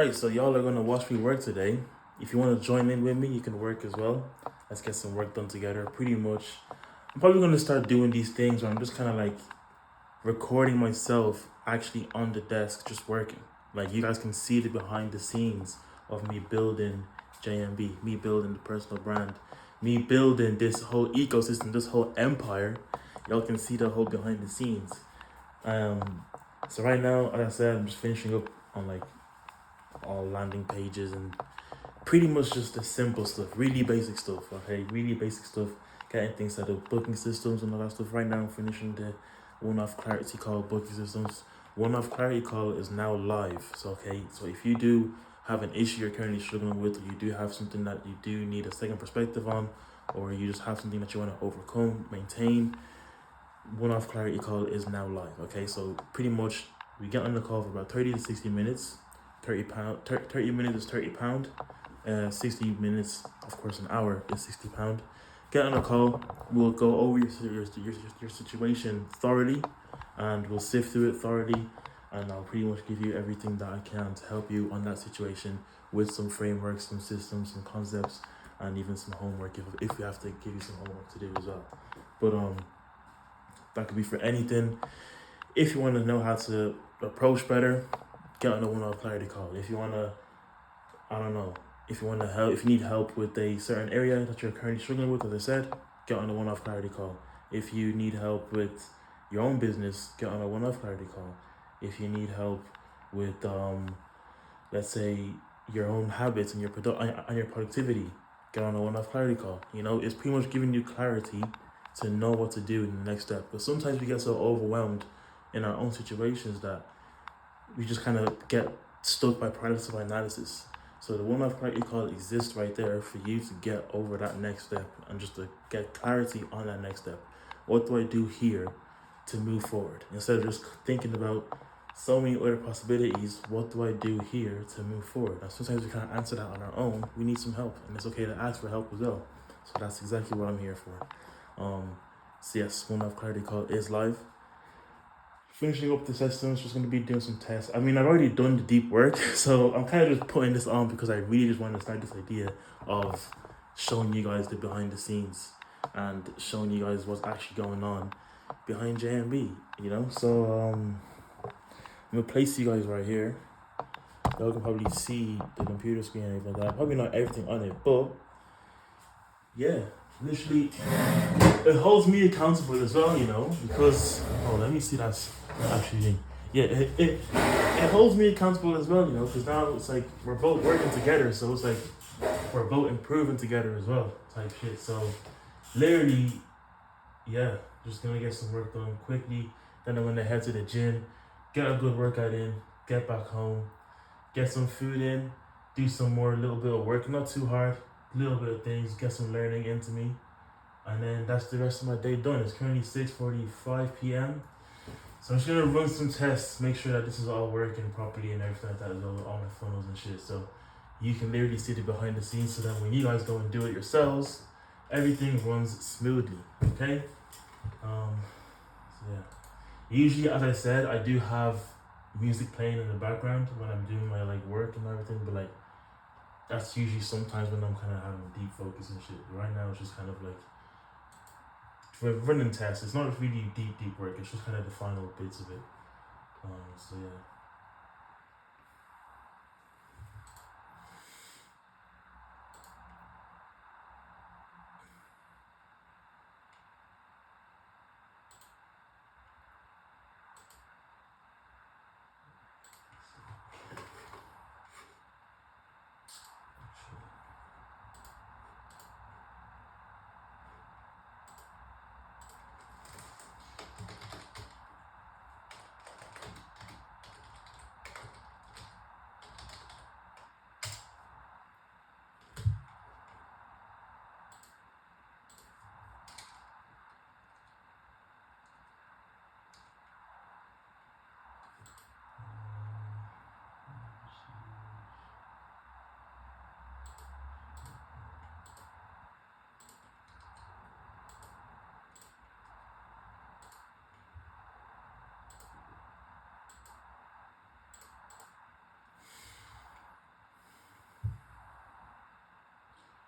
Alright, so y'all are gonna watch me work today. If you want to join in with me, you can work as well. Let's get some work done together. Pretty much, I'm probably gonna start doing these things where I'm just kind of like recording myself actually on the desk, just working. Like you guys can see the behind the scenes of me building JMB, me building the personal brand, me building this whole ecosystem, this whole empire. Y'all can see the whole behind the scenes. Um, so right now, like I said, I'm just finishing up on like all landing pages and pretty much just the simple stuff, really basic stuff. Okay, really basic stuff. Getting things set up, booking systems and all that stuff. Right now, I'm finishing the one-off Clarity Call booking systems. One-off Clarity Call is now live. So okay, so if you do have an issue you're currently struggling with, or you do have something that you do need a second perspective on, or you just have something that you want to overcome, maintain, One-Off Clarity Call is now live. Okay, so pretty much we get on the call for about 30 to 60 minutes. £30. 30 minutes is £30. 60 minutes, of course, an hour is £60. Get on a call. We'll go over your situation thoroughly, and we'll sift through it thoroughly. And I'll pretty much give you everything that I can to help you on that situation with some frameworks, some systems, some concepts, and even some homework if we have to give you some homework to do as well. But that could be for anything. If you want to know how to approach better, get on a one-off clarity call. If you want to, I don't know, if you want to help, if you need help with a certain area that you're currently struggling with, as I said, get on a one-off clarity call. If you need help with your own business, get on a one-off clarity call. If you need help with, let's say, your own habits and your productivity, get on a one-off clarity call. You know, it's pretty much giving you clarity to know what to do in the next step. But sometimes we get so overwhelmed in our own situations that we just kind of get stuck by paralysis of analysis. So the one-off clarity call exists right there for you to get over that next step and just to get clarity on that next step. What do I do here to move forward? Instead of just thinking about so many other possibilities, what do I do here to move forward? And sometimes we can't answer that on our own. We need some help, and it's okay to ask for help as well. So that's exactly what I'm here for. So yes, one-off clarity call is live. Finishing up the systems, just going to be doing some tests. I mean, I've already done the deep work, so I'm kind of just putting this on because I really just want to start this idea of showing you guys the behind the scenes and showing you guys what's actually going on behind JMB, you know? So, I'm going to place you guys right here. Y'all can probably see the computer screen and everything like that. Probably not everything on it, but yeah, literally, it holds me accountable as well, you know, because, oh, let me see that's actually, yeah, it holds me accountable as well, you know, because now it's like we're both working together, so it's like we're both improving together as well, type shit. So, literally, yeah, just gonna get some work done quickly, then I'm gonna head to the gym, get a good workout in, get back home, get some food in, do some more little bit of work, not too hard, little bit of things, get some learning into me, and then that's the rest of my day done. It's currently 6:45 p.m. So I'm just gonna run some tests, make sure that this is all working properly and everything like that, as well with all my funnels and shit. So you can literally see the behind the scenes, so that when you guys go and do it yourselves, everything runs smoothly. Okay. So yeah. Usually, as I said, I do have music playing in the background when I'm doing my like work and everything, but like that's usually sometimes when I'm kind of having deep focus and shit. But right now, it's just kind of like we're running tests. It's not really deep work. It's just kind of the final bits of it. So yeah.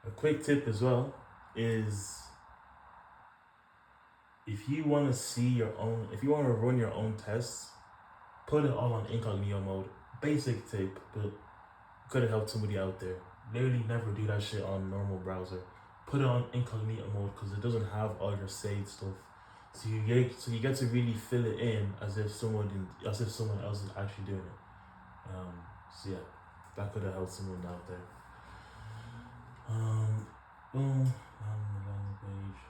A quick tip as well is if you want to run your own tests, put it all on incognito mode. Basic tip, but could have helped somebody out there. Literally never do that shit on normal browser. Put it on incognito mode because it doesn't have all your saved stuff. So you get to really fill it in as if someone else is actually doing it. So yeah, that could have helped someone out there. Boom, on the landing page.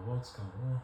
what's going on?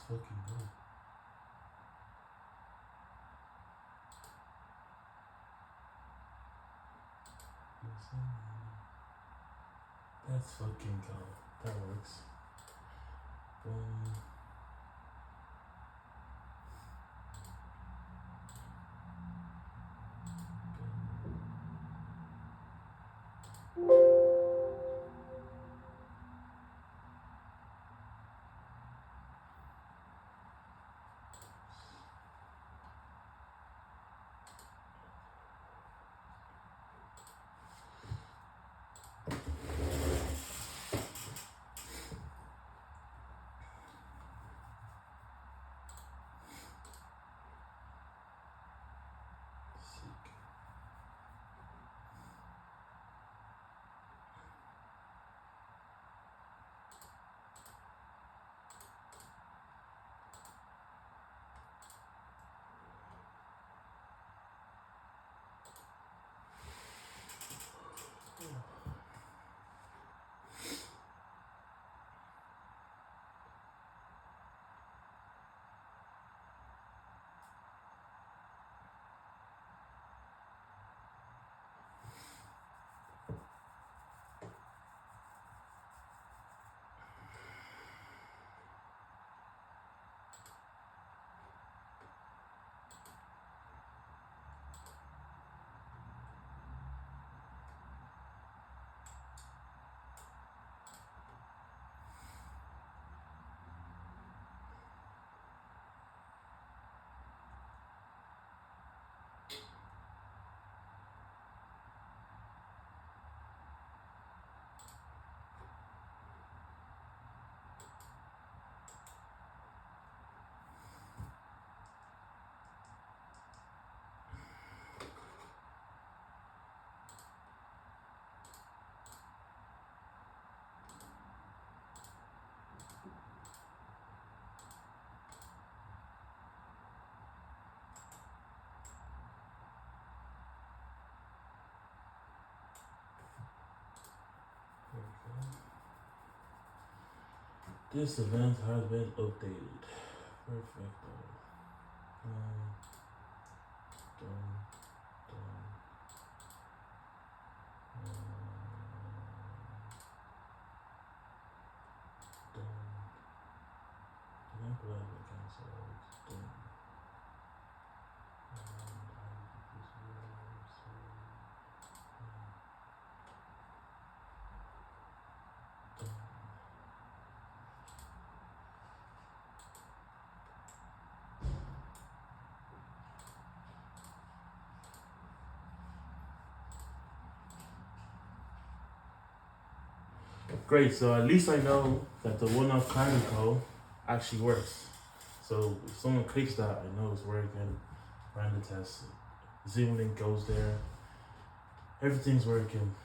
fucking go. Let's fucking go. That works. Boom. This event has been updated. Perfect. Done. Great, so at least I know that the one-off climbing code actually works. So if someone clicks that, I know it's working. Ran the test. Zoom link goes there. Everything's working.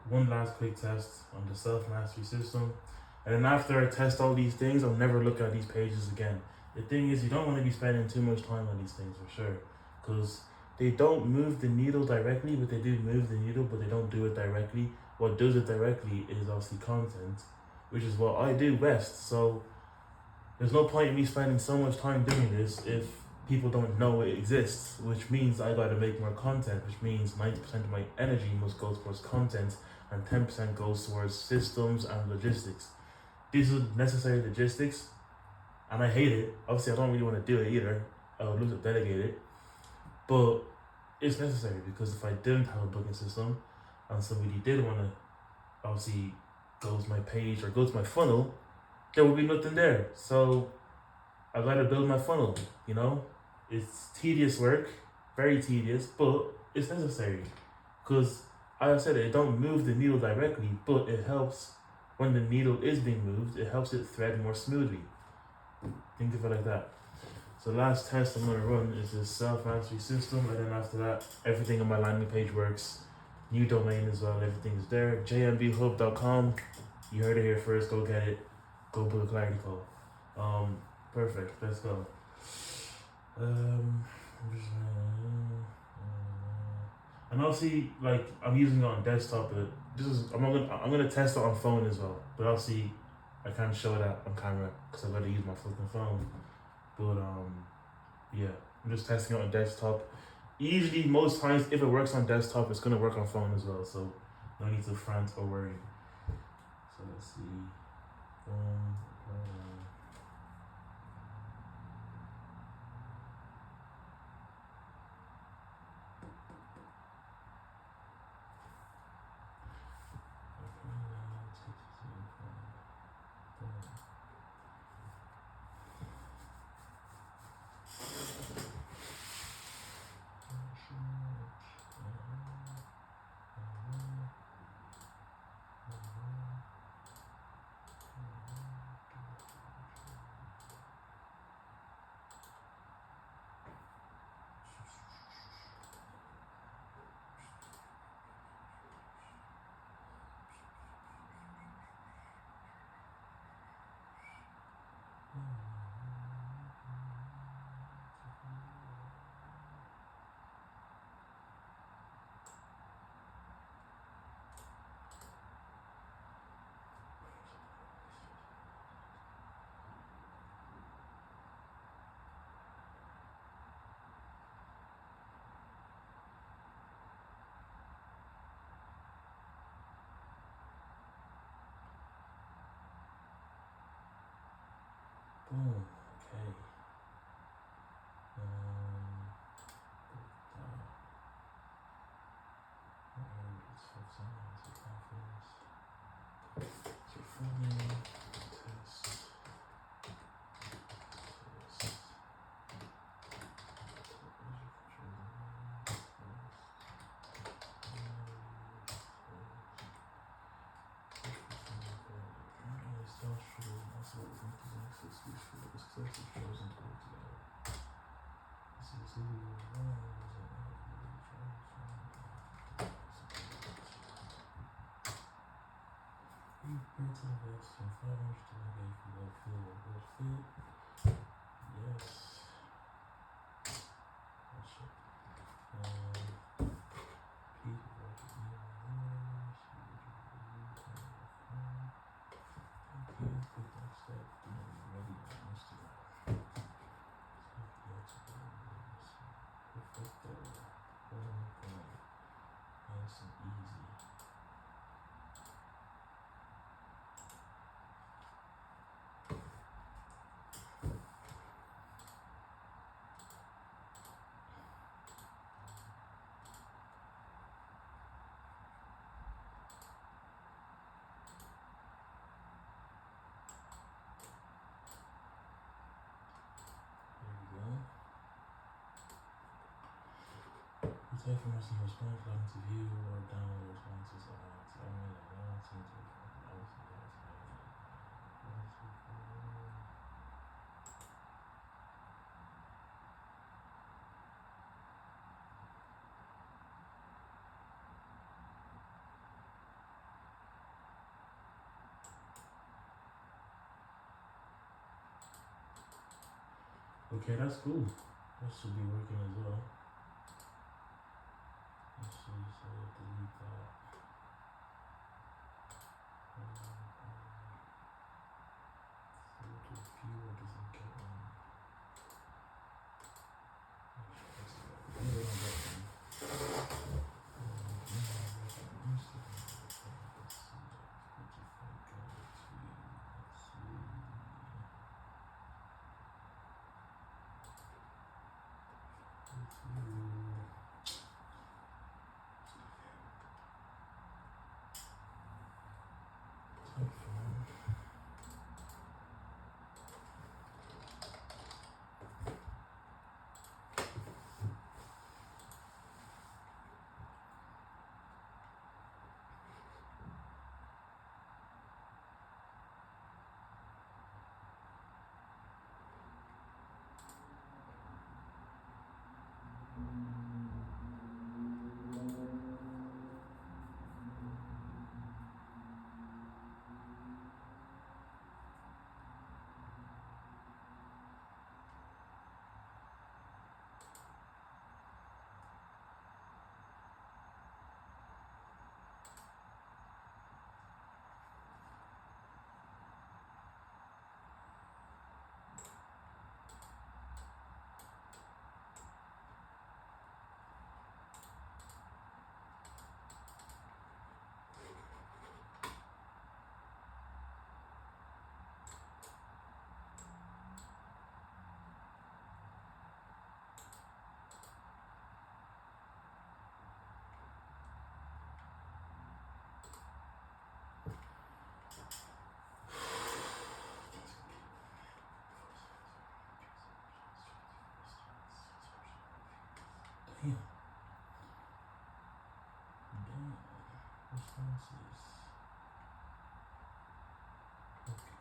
One last quick test on the self-mastery system. And then after I test all these things, I'll never look at these pages again. The thing is, you don't want to be spending too much time on these things for sure. Because they don't move the needle directly, but they do move the needle, but they don't do it directly. What does it directly is obviously content, which is what I do best. So there's no point in me spending so much time doing this if people don't know it exists, which means I gotta make more content, which means 90% of my energy must go towards content and 10% goes towards systems and logistics. These are necessary logistics, and I hate it. Obviously, I don't really want to do it either. I would love to delegate it, but it's necessary because if I didn't have a booking system and somebody did want to obviously go to my page or go to my funnel, there would be nothing there. So I gotta build my funnel, you know? It's tedious work, very tedious, but it's necessary. Because I said it don't move the needle directly, but it helps when the needle is being moved, it helps it thread more smoothly. Think of it like that. So last test I'm gonna run is this self-mastery system, and then after that, everything on my landing page works. New domain as well, everything's there. jmbhub.com. You heard it here first, go get it. Go book a clarity call. Perfect, let's go. And obviously, like I'm using it on desktop, but I'm gonna test it on phone as well. But obviously, I can't show that on camera because I gotta use my fucking phone. But yeah, I'm just testing it on desktop. Usually, most times, if it works on desktop, it's gonna work on phone as well. So no need to front or worry. So let's see. Boom. Boom. Okay. Let's focus on that. Confidence. So filming, test. Yes. Nice and easy. Type from us in response, log into view or download responses. Okay, that's cool. That should be working as well. Let's see, so delete that. So the viewer doesn't get one. Damn. Damn. Responses. Okay.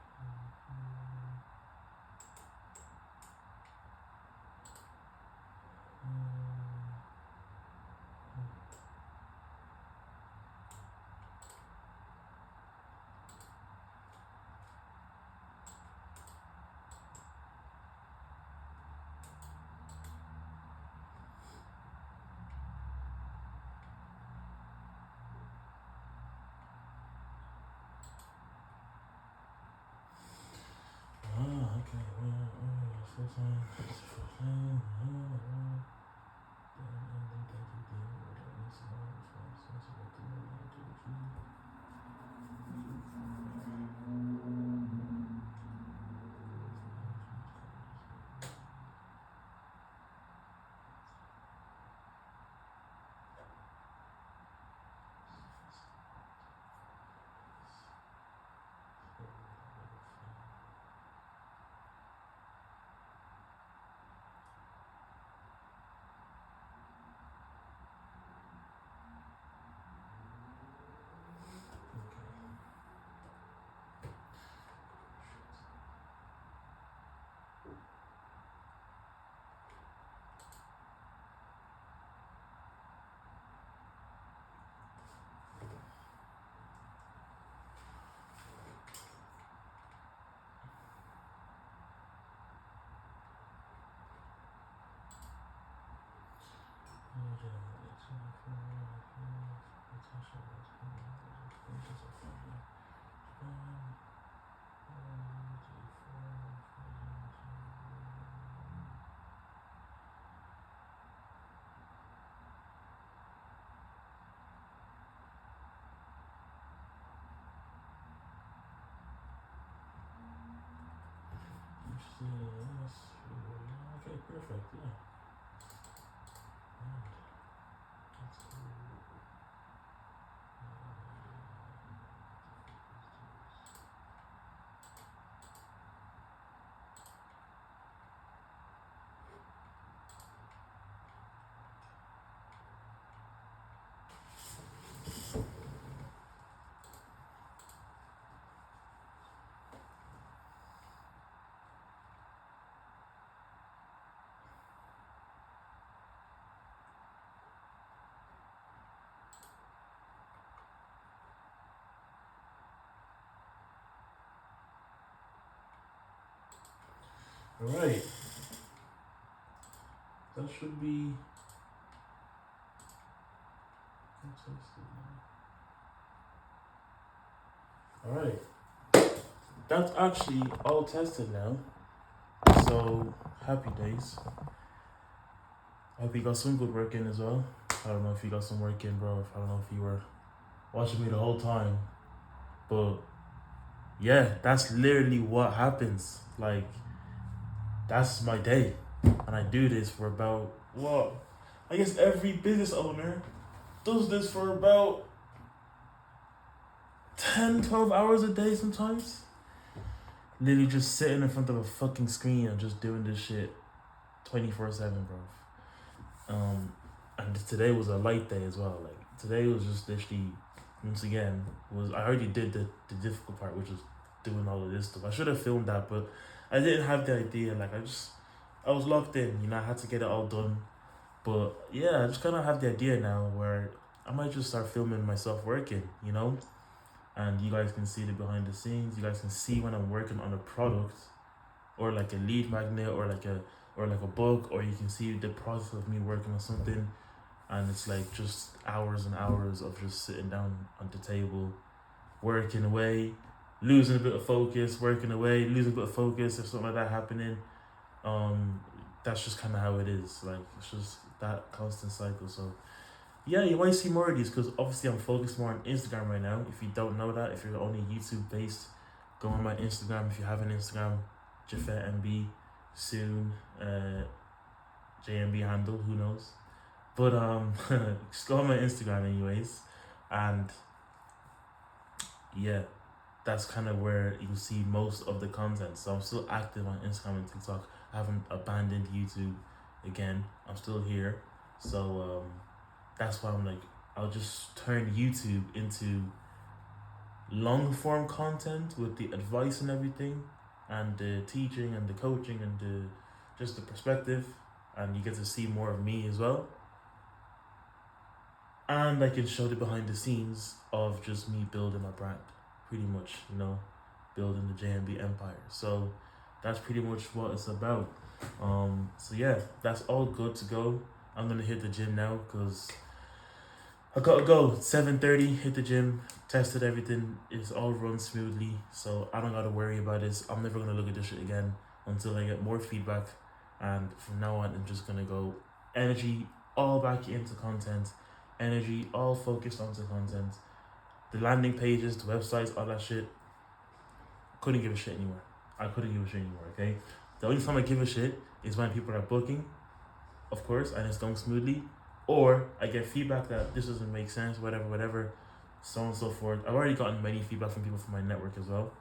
Okay. Full time. Full time. Okay, perfect. Yeah. That's cool. All right. That should be. All right. That's actually all tested now. So happy days. I hope you got some good work in as well. I don't know if you got some work in, bro. I don't know if you were watching me the whole time, but yeah, that's literally what happens. Like, that's my day, and I do this for about what? I guess every business owner does this for about 10, 12 hours a day sometimes. Literally just sitting in front of a fucking screen and just doing this shit 24/7, bro. And today was a light day as well. Like, today was just literally, once again, was I already did the difficult part, which was doing all of this stuff. I should have filmed that, but I didn't have the idea. Like, I was locked in. You know, I had to get it all done. But yeah, I just kind of have the idea now where I might just start filming myself working. You know, and you guys can see the behind the scenes. You guys can see when I'm working on a product, or like a lead magnet, or like a book, or you can see the process of me working on something, and it's like just hours and hours of just sitting down on the table, working away, losing a bit of focus, working away, losing a bit of focus, if something like that happening. Um, that's just kind of how it is. Like, it's just that constant cycle. So yeah, you might see more of these because obviously I'm focused more on Instagram right now. If you don't know that, if you're only YouTube based, go on my Instagram. If you have an Instagram, Jafet MB, soon, JMB handle, who knows? But just go on my Instagram anyways, and yeah, that's kind of where you see most of the content. So I'm still active on Instagram and TikTok. I haven't abandoned YouTube again. I'm still here. So that's why I'm like, I'll just turn YouTube into long form content with the advice and everything, and the teaching and the coaching and just the perspective, and you get to see more of me as well. And I can show the behind the scenes of just me building my brand, pretty much, building the JMB empire. So that's pretty much what it's about. So yeah, that's all good to go. I'm gonna hit the gym now because I gotta go. 7:30, hit the gym, tested everything. It's all run smoothly, so I don't gotta worry about this. I'm never gonna look at this shit again until I get more feedback. And from now on, I'm just gonna go energy all back into content, energy all focused onto content. The landing pages, the websites, all that shit. Couldn't give a shit anymore. I couldn't give a shit anymore. Okay, the only time I give a shit is when people are booking, of course, and it's going smoothly, or I get feedback that this doesn't make sense, whatever, so on and so forth. I've already gotten many feedback from people from my network as well.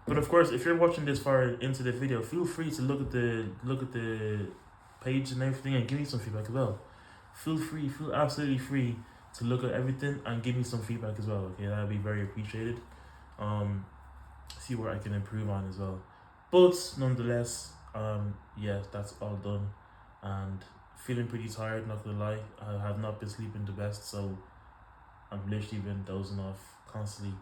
But of course, if you're watching this far into the video, feel free to look at the page and everything and give me some feedback as well. Feel absolutely free to look at everything and give me some feedback as well. Okay, that'd be very appreciated. See where I can improve on as well. But nonetheless, yeah, that's all done, and feeling pretty tired. Not gonna lie, I have not been sleeping the best, so I've literally been dozing off constantly.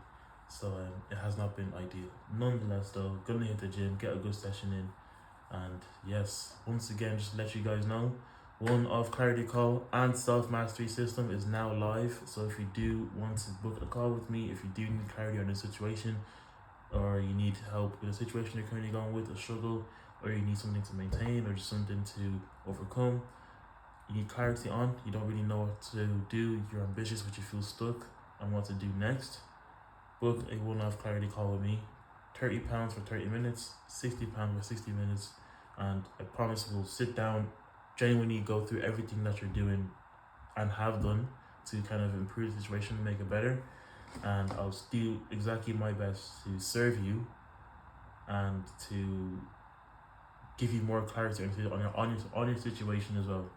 So it has not been ideal. Nonetheless, though, gonna hit the gym, get a good session in, and yes, once again, just to let you guys know, one of Clarity Call and Self Mastery System is now live. So if you do want to book a call with me, if you do need clarity on the situation, or you need help with a situation you're currently going with, a struggle, or you need something to maintain, or just something to overcome, you need clarity on, you don't really know what to do, you're ambitious but you feel stuck and what to do next, book a one-off clarity call with me. £30 for 30 minutes, £60 for 60 minutes, and I promise we'll sit down, genuinely go through everything that you're doing and have done to kind of improve the situation and make it better. And I'll do exactly my best to serve you and to give you more clarity on your situation as well.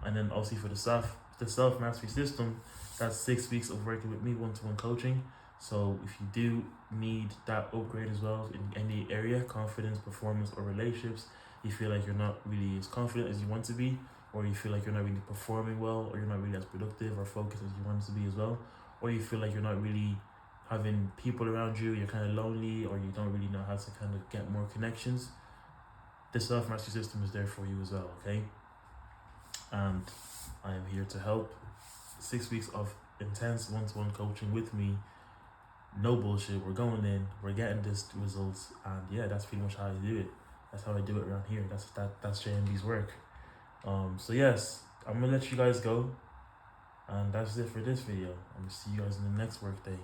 And then also for the self mastery system, that's 6 weeks of working with me, one-to-one coaching. So if you do need that upgrade as well in any area, confidence, performance, or relationships, you feel like you're not really as confident as you want to be, or you feel like you're not really performing well, or you're not really as productive or focused as you want to be as well, or you feel like you're not really having people around you, you're kind of lonely, or you don't really know how to kind of get more connections, the self-mastery system is there for you as well, okay? And I am here to help. 6 weeks of intense one-to-one coaching with me. No bullshit. We're going in. We're getting this results, and yeah, that's pretty much how I do it. That's how I do it around here. That's JMB's work. So yes, I'm gonna let you guys go, and that's it for this video. I'm gonna see you guys in the next work day.